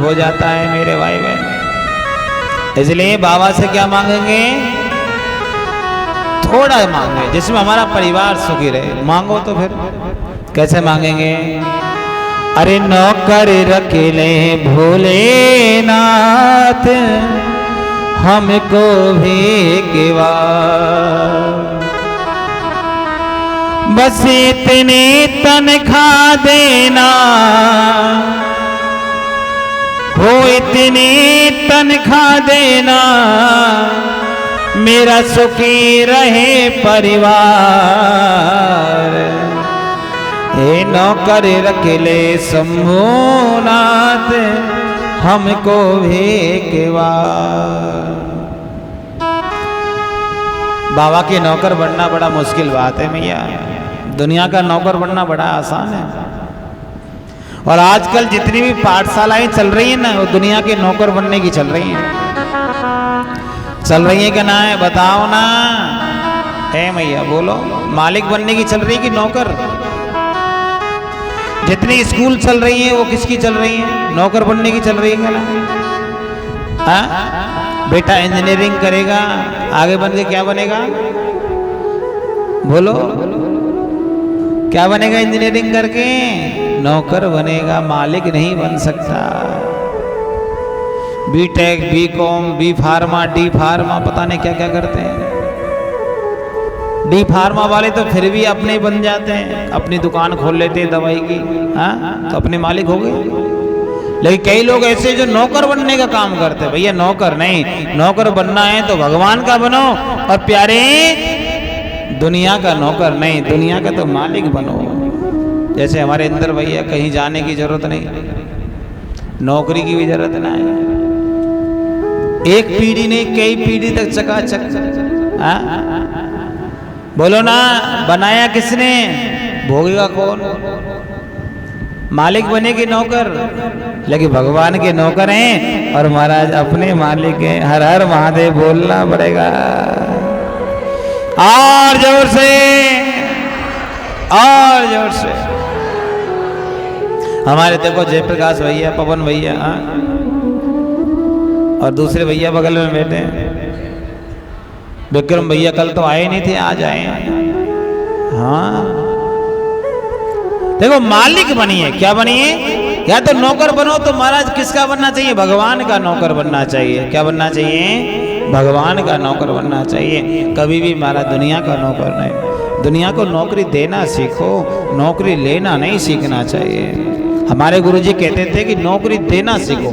हो जाता है मेरे भाई बहन। इसलिए बाबा से क्या मांगेंगे? थोड़ा मांगे जिसमें हमारा परिवार सुखी रहे। मांगो तो फिर कैसे मांगेंगे? अरे नौकर रख ले भोलेनाथ हमको भी केवा, बस इतनी तनख्वाह देना हो, इतनी तनख्वाह देना मेरा सुखी रहे परिवार। हे नौकर रख ले शंभुनाथ हमको भी केवा। बाबा के नौकर बनना बड़ा मुश्किल बात है भैया। दुनिया का नौकर बनना बड़ा आसान है। और आजकल जितनी भी पाठशालाएं चल रही हैं ना, वो दुनिया के नौकर बनने की चल रही हैं। चल रही है क्या ना है? बताओ ना है भैया, बोलो। मालिक बनने की चल रही कि नौकर? जितनी स्कूल चल रही है वो किसकी चल रही है? नौकर बनने की चल रही है क्या ना? हाँ, बेटा इंजीनियरिंग करेगा, आगे बन के क्या बनेगा? बोलो, क्या बनेगा इंजीनियरिंग करके? नौकर बनेगा, मालिक नहीं बन सकता। B Tech, B Com, B pharma, D pharma, पता नहीं क्या क्या करते हैं। डी फार्मा वाले तो फिर भी अपने बन जाते हैं, अपनी दुकान खोल लेते हैं दवाई की, हाँ, तो अपने मालिक हो गए। लेकिन कई लोग ऐसे जो नौकर बनने का काम करते हैं। भैया नौकर नहीं, नौकर बनना है तो भगवान का बनो, और प्यारे दुनिया का नौकर नहीं, दुनिया का तो मालिक बनो। जैसे हमारे इंदर भैया, कहीं जाने की जरूरत नहीं, नौकरी की भी जरूरत ना है। एक पीढ़ी नहीं कई पीढ़ी तक चकाचक। बोलो ना, बनाया किसने? भोगेगा कौन? मालिक बने कि नौकर? लेकिन भगवान के नौकर हैं और महाराज अपने मालिक हैं। हर हर महादेव बोलना पड़ेगा और जोर से, और जोर से। हमारे देखो जयप्रकाश भैया, पवन भैया, और दूसरे भैया बगल में बैठे हैं, विक्रम भैया कल तो आए नहीं थे, आज आए हैं। हाँ देखो, मालिक बनिए। क्या बनिए? या तो नौकर बनो तो महाराज किसका बनना चाहिए? भगवान का नौकर बनना चाहिए। क्या बनना चाहिए? भगवान का नौकर बनना चाहिए। कभी भी महाराज दुनिया का नौकर नहीं। दुनिया को नौकरी देना सीखो, नौकरी लेना नहीं सीखना चाहिए। हमारे गुरुजी कहते थे कि नौकरी देना सीखो।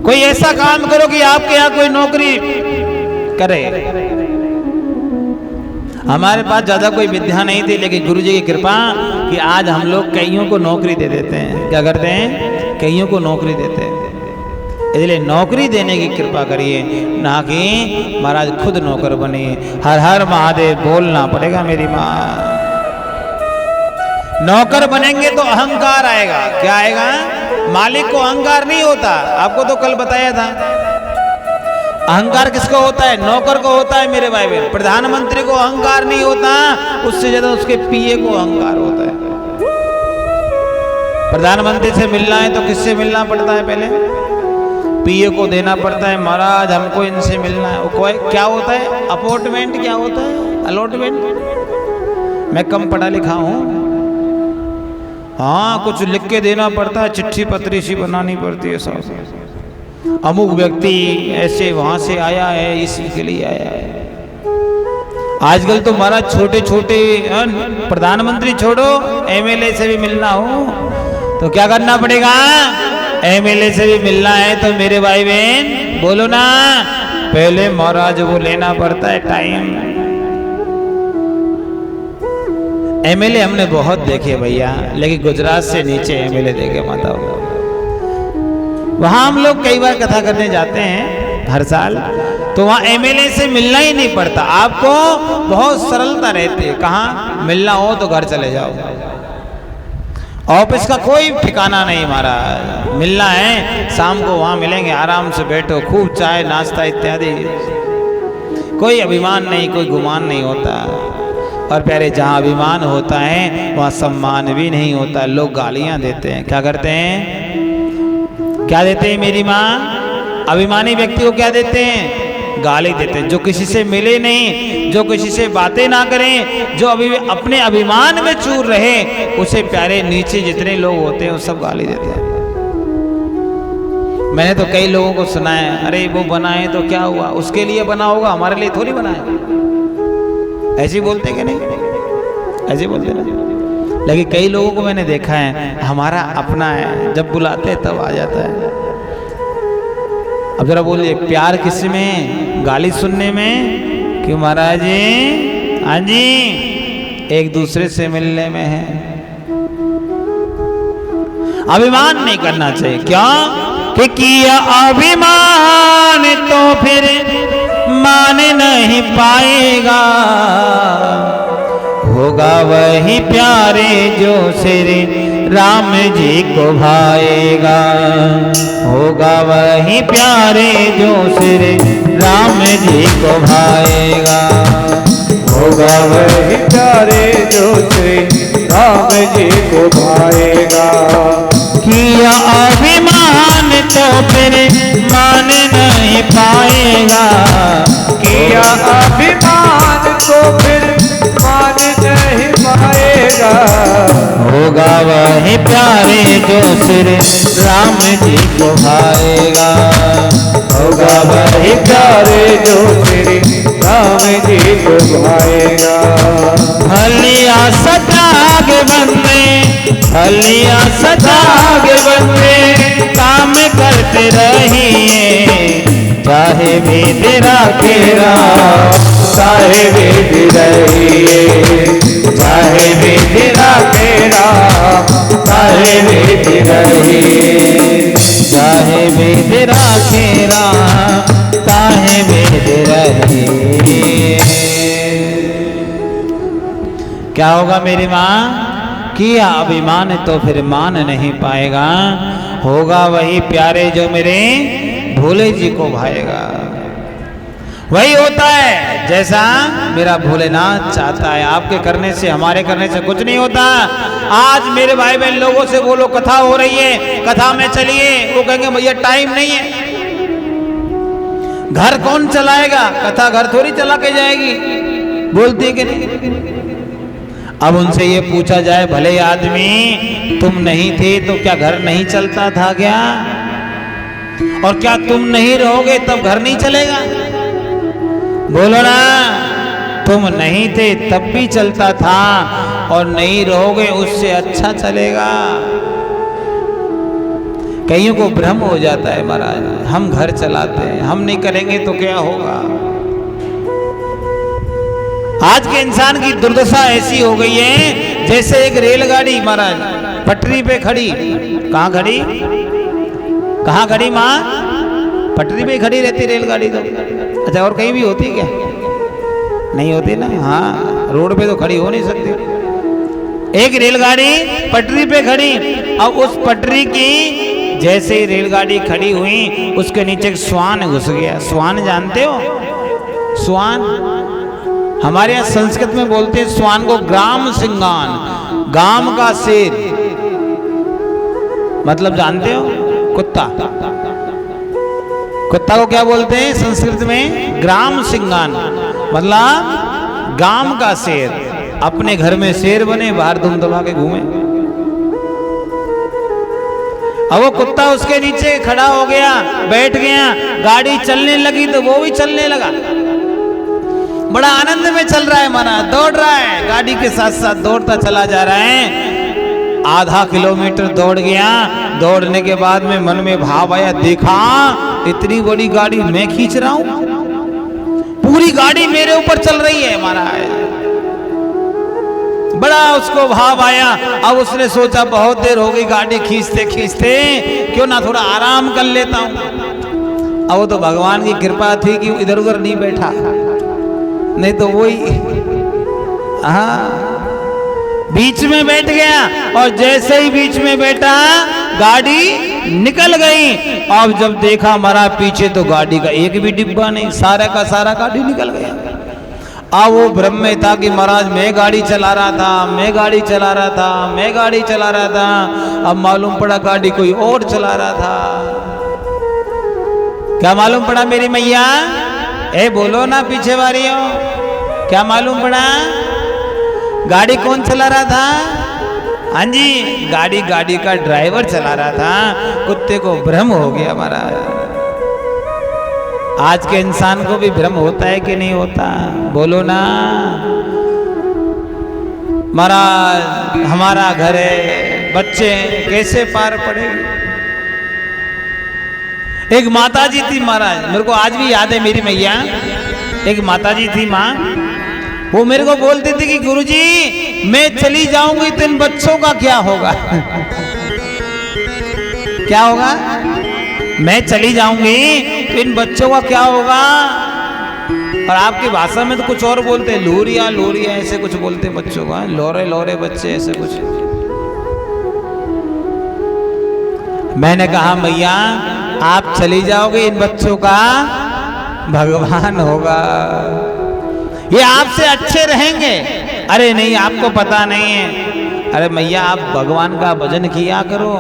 कोई ऐसा काम करो कि आपके यहाँ कोई नौकरी करे। हमारे पास ज्यादा कोई विद्या नहीं थी, लेकिन गुरुजी की कृपा कि आज हम लोग कईयों को नौकरी दे देते हैं। क्या करते हैं? कईयों को नौकरी देते हैं। इसलिए नौकरी देने की कृपा करिए, ना कि महाराज खुद नौकर बनिए। हर हर महादेव बोलना पड़ेगा मेरी माँ। नौकर बनेंगे तो अहंकार आएगा। क्या आएगा? मालिक को अहंकार नहीं होता। आपको तो कल बताया था। अहंकार किसको होता है? नौकर को होता है मेरे भाई बहन। प्रधानमंत्री को अहंकार नहीं होता, उससे ज्यादा उसके पीए को अहंकार होता है। प्रधानमंत्री से मिलना है तो किससे मिलना पड़ता है? पहले पीए को देना पड़ता है, महाराज हमको इनसे मिलना है। वो क्या होता है? अपॉइंटमेंट। क्या होता है? अलॉटमेंट। मैं कम पढ़ा लिखा हूँ, हाँ, कुछ लिख के देना पड़ता है, चिट्ठी पत्री सी बनानी पड़ती है। सब अमुक व्यक्ति ऐसे वहां से आया है, इसके लिए आया है। आजकल तो महाराज छोटे छोटे प्रधानमंत्री छोड़ो, एमएलए से भी मिलना हो तो क्या करना पड़ेगा? एमएलए से भी मिलना है तो मेरे भाई बहन बोलो ना, पहले महाराज वो लेना पड़ता है टाइम। एमएलए हमने बहुत देखे भैया, लेकिन गुजरात से नीचे एमएलए देखे माता। वहां हम लोग कई बार कथा करने जाते हैं हर साल, तो वहां एमएलए से मिलना ही नहीं पड़ता। आपको बहुत सरलता रहती है। कहाँ मिलना हो तो घर चले जाओ, ऑफिस का कोई ठिकाना नहीं महाराज। मिलना है शाम को वहां मिलेंगे, आराम से बैठो, खूब चाय नाश्ता इत्यादि। कोई अभिमान नहीं, कोई गुमान नहीं होता। और प्यारे जहाँ अभिमान होता है वहाँ सम्मान भी नहीं होता, लोग गालियाँ देते हैं। क्या करते हैं? क्या देते हैं मेरी माँ? अभिमानी व्यक्ति को क्या देते हैं? गाली देते हैं। जो किसी से मिले नहीं, जो किसी से बातें ना करें, जो अभी अपने अभिमान में चूर रहे, उसे प्यारे नीचे जितने लोग होते हैं वो सब गाली देते हैं। मैंने तो कई लोगों को सुना है, अरे वो बनाए तो क्या हुआ, उसके लिए बना होगा, हमारे लिए थोड़ी बनाए। ऐसे बोलते कि नहीं? ऐसे बोलते ना। लेकिन कई लोगों को मैंने देखा है, हमारा अपना है, जब बुलाते तब आ जाता है। अब जरा बोलिए, प्यार किस में? गाली सुनने में कि महाराज जी, हाँ जी, एक दूसरे से मिलने में है। अभिमान नहीं करना चाहिए। क्या कि किया अभिमान तो फिर मान नहीं पाएगा, होगा वही प्यारे जो श्री राम जी को भाएगा, होगा वही प्यारे जो श्री राम जी को भाएगा, होगा वही प्यारे जो श्री राम जी को भाएगा। किया अभिमान तो फिर मान नहीं पाएगा, किया अभिमान तो फिर मान नहीं पाएगा, होगा वही प्यारे जो श्री राम जी को भाएगा, होगा वही प्यारे जो श्री राम जी को भाएगा। हलिया सजाग बंदे, हलिया सजाग बंदे, काम करते रहिए, चाहे भी तेरा केरा, चाहे भी रहिए, चाहे भी तेरा केरा, चाहे भी रहिए, चाहे भी तेरा केरा, चाहे भी रहिए। क्या होगा मेरी माँ? किया अभिमान तो फिर मान नहीं पाएगा, होगा वही प्यारे जो मेरे भोले जी को भाएगा। वही होता है जैसा मेरा भोलेनाथ चाहता है। आपके करने से, हमारे करने से कुछ नहीं होता। आज मेरे भाई बहन लोगों से बोलो कथा हो रही है, कथा में चलिए, वो कहेंगे भैया टाइम नहीं है। घर कौन चलाएगा? कथा घर थोड़ी चला के जाएगी, बोलती कि नहीं? अब उनसे ये पूछा जाए, भले आदमी तुम नहीं थे तो क्या घर नहीं चलता था क्या? और क्या तुम नहीं रहोगे तब घर नहीं चलेगा? बोलो ना, तुम नहीं थे तब भी चलता था, और नहीं रहोगे उससे अच्छा चलेगा। कईयों को भ्रम हो जाता है महाराज, हम घर चलाते हैं, हम नहीं करेंगे तो क्या होगा। आज के इंसान की दुर्दशा ऐसी हो गई है जैसे एक रेलगाड़ी महाराज पटरी पे खड़ी। कहाँ खड़ी? कहाँ खड़ी माँ? पटरी पे खड़ी रहती रेलगाड़ी तो। अच्छा, और कहीं भी होती क्या? नहीं होती ना। हाँ, रोड पे तो खड़ी हो नहीं सकती। एक रेलगाड़ी पटरी पे खड़ी, अब उस पटरी की जैसे ही रेलगाड़ी खड़ी हुई, उसके नीचे एक श्वान घुस गया। श्वान जानते हो? श्वान हमारे यहाँ संस्कृत में बोलते हैं श्वान को ग्राम सिंगान, गांव का शेर। मतलब जानते हो? कुत्ता। कुत्ता को क्या बोलते हैं संस्कृत में? ग्राम सिंगान, मतलब गांव का शेर। अपने घर में शेर बने, बाहर दुम दबा के घूमे। अब वो कुत्ता उसके नीचे खड़ा हो गया, बैठ गया, गाड़ी चलने लगी तो वो भी चलने लगा। बड़ा आनंद में चल रहा है माना, दौड़ रहा है, गाड़ी के साथ साथ दौड़ता चला जा रहा है। आधा किलोमीटर दौड़ गया। दौड़ने के बाद में मन में भाव आया, देखा इतनी बड़ी गाड़ी मैं खींच रहा हूं, पूरी गाड़ी मेरे ऊपर चल रही है महाराज। बड़ा उसको भाव आया। अब उसने सोचा बहुत देर हो गई गाड़ी खींचते खींचते, क्यों ना थोड़ा आराम कर लेता हूं। अब वो तो भगवान की कृपा थी कि इधर उधर नहीं बैठा, नहीं तो वही हाँ बीच में बैठ गया। और जैसे ही बीच में बैठा, गाड़ी निकल गई। अब जब देखा मरा पीछे, तो गाड़ी का एक भी डिब्बा नहीं, सारा का सारा गाड़ी निकल गया। अब वो भ्रम में था कि महाराज मैं गाड़ी चला रहा था, मैं गाड़ी चला रहा था, मैं गाड़ी चला रहा था। अब मालूम पड़ा गाड़ी कोई और चला रहा था। क्या मालूम पड़ा मेरी मैया? ए बोलो ना पीछे वारियों, क्या मालूम पड़ा? गाड़ी कौन चला रहा था? हाँ जी, गाड़ी का ड्राइवर चला रहा था। कुत्ते को भ्रम हो गया महाराज। आज के इंसान को भी भ्रम होता है कि नहीं होता? बोलो ना महाराज। हमारा घर है, बच्चे कैसे पार पड़ेंगे? एक माताजी थी महाराज, मेरे को आज भी याद है मेरी मैया। एक माताजी थी माँ, वो मेरे को बोलती थी कि गुरुजी मैं चली जाऊंगी तो इन बच्चों का क्या होगा? क्या होगा? मैं चली जाऊंगी तो इन बच्चों का क्या होगा? और आपकी भाषा में तो कुछ और बोलते हैं, लोरिया लोरिया ऐसे कुछ बोलते हैं बच्चों का, लोरे लोरे बच्चे ऐसे कुछ। मैंने कहा मैया आप चली जाओगे, इन बच्चों का भगवान होगा, ये आपसे अच्छे रहेंगे। अरे नहीं आपको पता नहीं है। अरे मैया आप भगवान का भजन किया करो।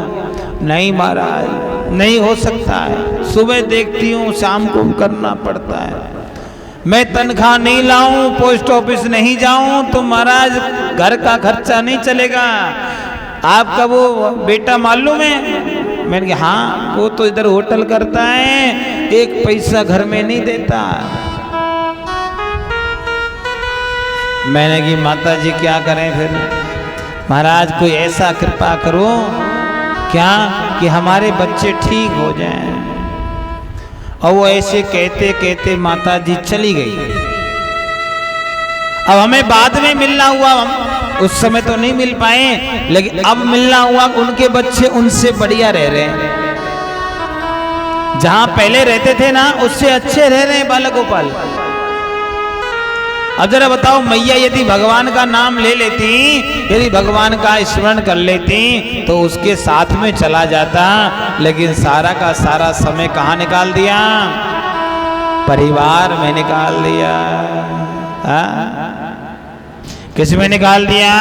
नहीं महाराज नहीं हो सकता है, सुबह देखती हूँ शाम को करना पड़ता है। मैं तनख्वाह नहीं लाऊं, पोस्ट ऑफिस नहीं जाऊं तो महाराज घर का खर्चा नहीं चलेगा। आपका वो बेटा मालूम है? मैंने कहा हाँ, वो तो इधर होटल करता है, एक पैसा घर में नहीं देता। मैंने कहा माता जी क्या करें फिर? महाराज कोई ऐसा कृपा करो क्या कि हमारे बच्चे ठीक हो जाएं। और वो ऐसे कहते कहते माता जी चली गई। अब हमें बाद में मिलना हुआ, हम उस समय तो नहीं मिल पाए, लेकिन अब मिलना हुआ। उनके बच्चे उनसे बढ़िया रह रहे हैं, जहां पहले रहते थे ना उससे अच्छे रह रहे हैं बालक गोपाल। अब जरा बताओ मैया यदि भगवान का नाम ले लेती, यदि भगवान का स्मरण कर लेती तो उसके साथ में चला जाता। लेकिन सारा का सारा समय कहाँ निकाल दिया? परिवार में निकाल दिया। किस में निकाल दिया?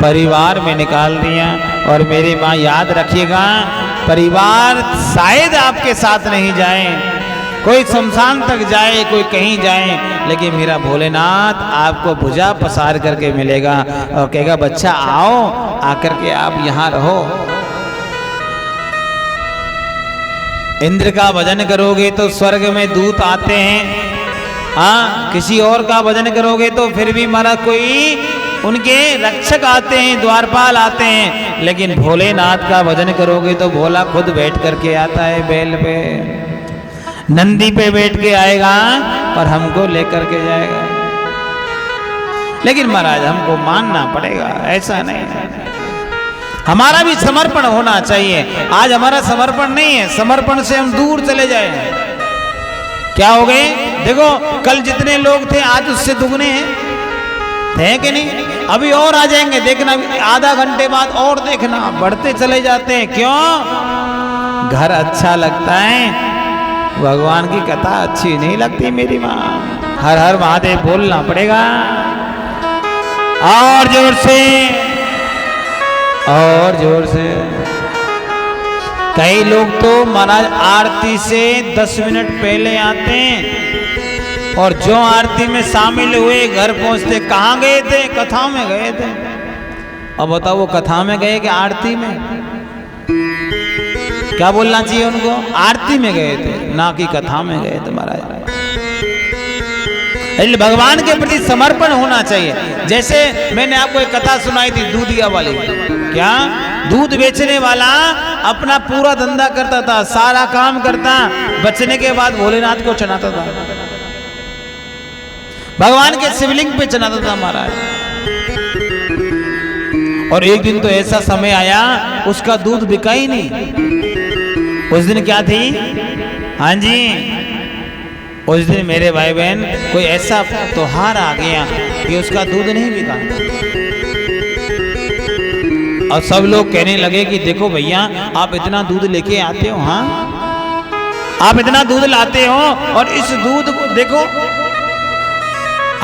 परिवार में निकाल दिया। और मेरी माँ याद रखिएगा, परिवार शायद आपके साथ नहीं जाए, कोई शमशान तक जाए, कोई कहीं जाए, लेकिन मेरा भोलेनाथ आपको भुजा पसार करके मिलेगा और कहेगा बच्चा आओ, आकर के आप यहाँ रहो। इंद्र का भजन करोगे तो स्वर्ग में दूत आते हैं। हाँ, किसी और का भजन करोगे तो फिर भी मारा कोई उनके रक्षक आते हैं, द्वारपाल आते हैं। लेकिन भोलेनाथ का भजन करोगे तो भोला खुद बैठ करके आता है, बैल पे नंदी पे बैठ के आएगा और हमको लेकर के जाएगा। लेकिन महाराज हमको मानना पड़ेगा, ऐसा नहीं है। हमारा भी समर्पण होना चाहिए। आज हमारा समर्पण नहीं है, समर्पण से हम दूर चले जाए। क्या हो गए? देखो कल जितने लोग थे आज उससे दुगने हैं कि नहीं? अभी और आ जाएंगे, देखना आधा घंटे बाद और देखना, बढ़ते चले जाते हैं। क्यों? घर अच्छा लगता है, भगवान की कथा अच्छी नहीं लगती मेरी माँ। हर हर महादेव बोलना पड़ेगा और जोर से, और जोर से। कई लोग तो महाराज आरती से 10 मिनट पहले आते हैं और जो आरती में शामिल हुए घर पहुंचते। कहाँ गए थे? कथा में गए थे। अब बताओ वो कथा में गए कि आरती में? क्या बोलना चाहिए उनको? आरती में गए थे, ना कि कथा में गए थे महाराज। इसलिए भगवान के प्रति समर्पण होना चाहिए। जैसे मैंने आपको एक कथा सुनाई थी दूधिया वाली। क्या? दूध बेचने वाला अपना पूरा धंधा करता था, सारा काम करता, बचने के बाद भोलेनाथ को चढ़ाता था, भगवान के शिवलिंग पे चढ़ाता था महाराज। और एक दिन तो ऐसा समय आया उसका दूध बिका ही नहीं। उस दिन क्या थी? हाँ जी, उस दिन मेरे भाई बहन कोई ऐसा त्योहार आ गया कि उसका दूध नहीं बिका। और सब लोग कहने लगे कि देखो भैया आप इतना दूध लेके आते हो, हाँ आप इतना दूध लाते हो और इस दूध को देखो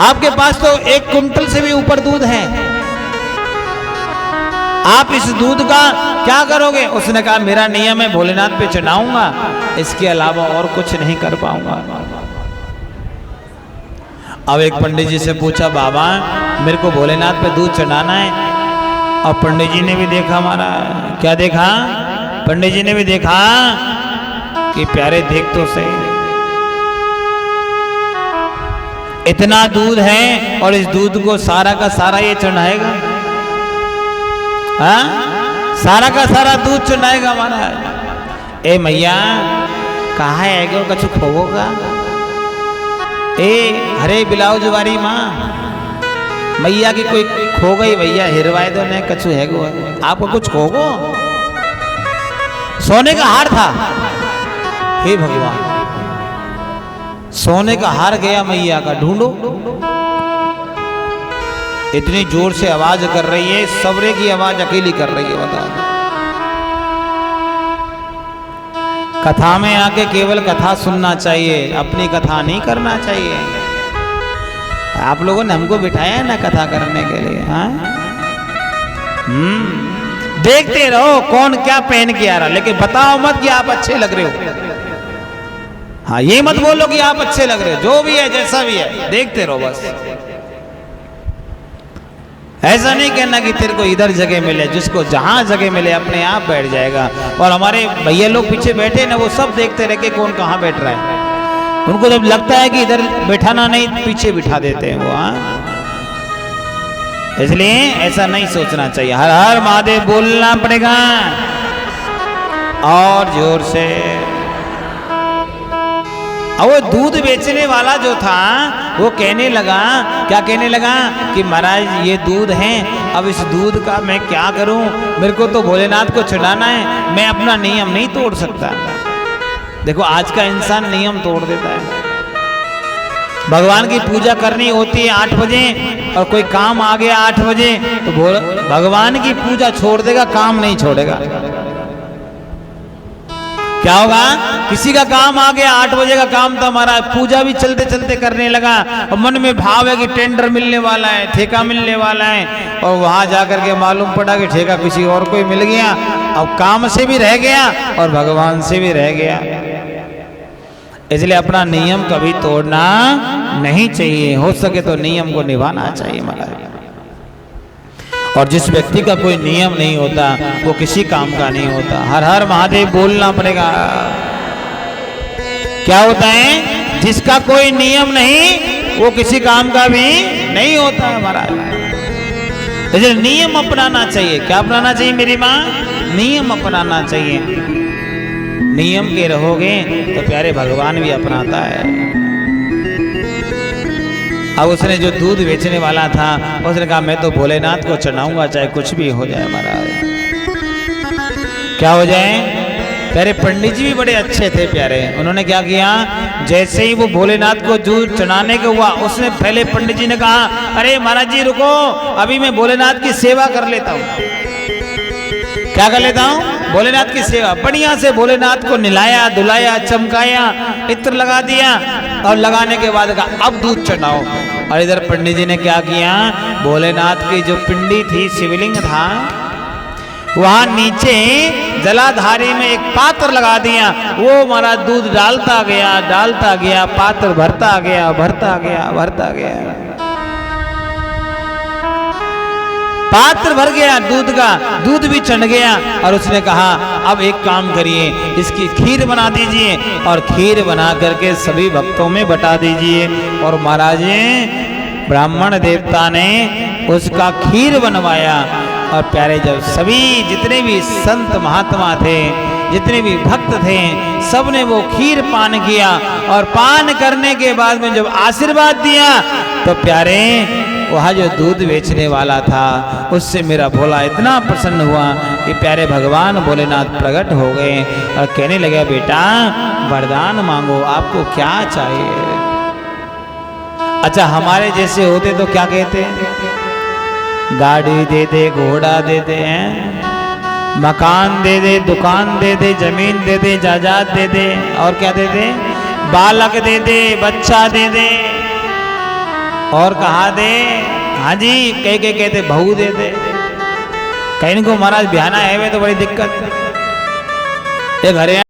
आपके पास तो 1 कुंटल से भी ऊपर दूध है, आप इस दूध का क्या करोगे? उसने कहा मेरा नियम है भोलेनाथ पे चढ़ाऊंगा, इसके अलावा और कुछ नहीं कर पाऊंगा। अब एक पंडित जी से पूछा, बाबा मेरे को भोलेनाथ पे दूध चढ़ाना है। और पंडित जी ने भी देखा, हमारा क्या देखा, पंडित जी ने भी देखा कि प्यारे देख तो सही, इतना दूध है और इस दूध को सारा का सारा ये चढ़ाएगा, हाँ सारा का सारा दूध चढ़ाएगा हमारा। ए मैया कहाँ है गो कछु खोगोगा? ए हरे ब्लाउज वाली माँ, मैया की कोई खो गई भैया, हिरवाए दो ने कछु है गो, आपको कुछ खोगो? सोने का हार था, हे भगवान सोने का हार गया मैया का, ढूंढो। इतनी जोर से आवाज कर रही है, सबरे की आवाज अकेली कर रही है, बताओ। कथा में आके केवल कथा सुनना चाहिए, अपनी कथा नहीं करना चाहिए। आप लोगों ने हमको बिठाया है ना कथा करने के लिए, हाँ? देखते रहो कौन क्या पहन के आ रहा, लेकिन बताओ मत कि आप अच्छे लग रहे हो। हाँ ये मत बोलो कि आप अच्छे लग रहे हो, जो भी है जैसा भी है देखते रहो बस। ऐसा नहीं कहना कि तेरे को इधर जगह मिले, जिसको जहां जगह मिले अपने आप बैठ जाएगा। और हमारे भैया लोग पीछे बैठे ना, वो सब देखते रह के कौन कहाँ बैठ रहा है। उनको जब लगता है कि इधर बैठाना नहीं, पीछे बिठा देते हैं वो, हाँ। इसलिए ऐसा नहीं सोचना चाहिए। हर हर महादेव बोलना पड़ेगा और जोर से। और वो दूध बेचने वाला जो था वो कहने लगा, क्या कहने लगा कि महाराज ये दूध है, अब इस दूध का मैं क्या करूं, मेरे को तो भोलेनाथ को चढ़ाना है, मैं अपना नियम नहीं तोड़ सकता। देखो आज का इंसान नियम तोड़ देता है। भगवान की पूजा करनी होती है 8 बजे और कोई काम आ गया 8 बजे तो भगवान की पूजा छोड़ देगा, काम नहीं छोड़ेगा। क्या होगा? किसी का काम आ गया 8 बजे का काम था हमारा, पूजा भी चलते चलते करने लगा और मन में भाव है कि टेंडर मिलने वाला है, ठेका मिलने वाला है, और वहां जाकर के मालूम पड़ा कि ठेका किसी और को ही मिल गया। अब काम से भी रह गया और भगवान से भी रह गया। इसलिए अपना नियम कभी तोड़ना नहीं चाहिए, हो सके तो नियम को निभाना चाहिए महाराज। और जिस व्यक्ति का कोई नियम नहीं होता वो किसी काम का नहीं होता। हर हर महादेव बोलना पड़ेगा। क्या होता है? जिसका कोई नियम नहीं वो किसी काम का भी नहीं होता हमारा। इसलिए नियम अपनाना चाहिए। क्या अपनाना चाहिए मेरी माँ? नियम अपनाना चाहिए। नियम के रहोगे तो प्यारे भगवान भी अपनाता है। अब उसने जो दूध बेचने वाला था उसने कहा मैं तो भोलेनाथ को चढ़ाऊंगा चाहे कुछ भी हो जाए महाराज। क्या हो जाए? प्यारे पंडित जी भी बड़े अच्छे थे प्यारे। उन्होंने क्या किया, जैसे ही वो भोलेनाथ को दूध चढ़ाने का हुआ उसने पहले पंडित जी ने कहा अरे महाराज जी रुको, अभी मैं भोलेनाथ की सेवा कर लेता हूँ। क्या कर लेता हूँ? भोलेनाथ की सेवा। बढ़िया से भोलेनाथ को नहलाया धुलाया चमकाया, इत्र लगा दिया और लगाने के बाद कहा अब दूध चढ़ाओ। और इधर पंडित जी ने क्या किया, भोलेनाथ की जो पिंडी थी, शिवलिंग था, वहां नीचे जलाधारी में एक पात्र लगा दिया। वो हमारा दूध डालता गया, पात्र भरता गया, पात्र भर गया दूध का, दूध भी चढ़ गया। और उसने कहा अब एक काम करिए, इसकी खीर बना दीजिए और खीर बना करके सभी भक्तों में बटा दीजिए। और महाराज ब्राह्मण देवता ने उसका खीर बनवाया। और प्यारे जब सभी जितने भी संत महात्मा थे, जितने भी भक्त थे, सब ने वो खीर पान किया। और पान करने के बाद में जब आशीर्वाद दिया तो प्यारे वहाँ जो दूध बेचने वाला था उससे मेरा भोला इतना प्रसन्न हुआ कि प्यारे भगवान भोलेनाथ प्रकट हो गए और कहने लगे बेटा वरदान मांगो, आपको क्या चाहिए? अच्छा हमारे जैसे होते तो क्या कहते हैं? गाड़ी दे दे, घोड़ा दे दे, मकान दे दे, दुकान दे दे, जमीन दे दे, जायदाद दे दे, और क्या दे दे? बालक दे दे, बच्चा दे दे। और कहा दे, हाँ जी, कह के कहते बहू दे दे। कहीं को महाराज बिहाना है वे तो बड़ी दिक्कत। एक हरियाणा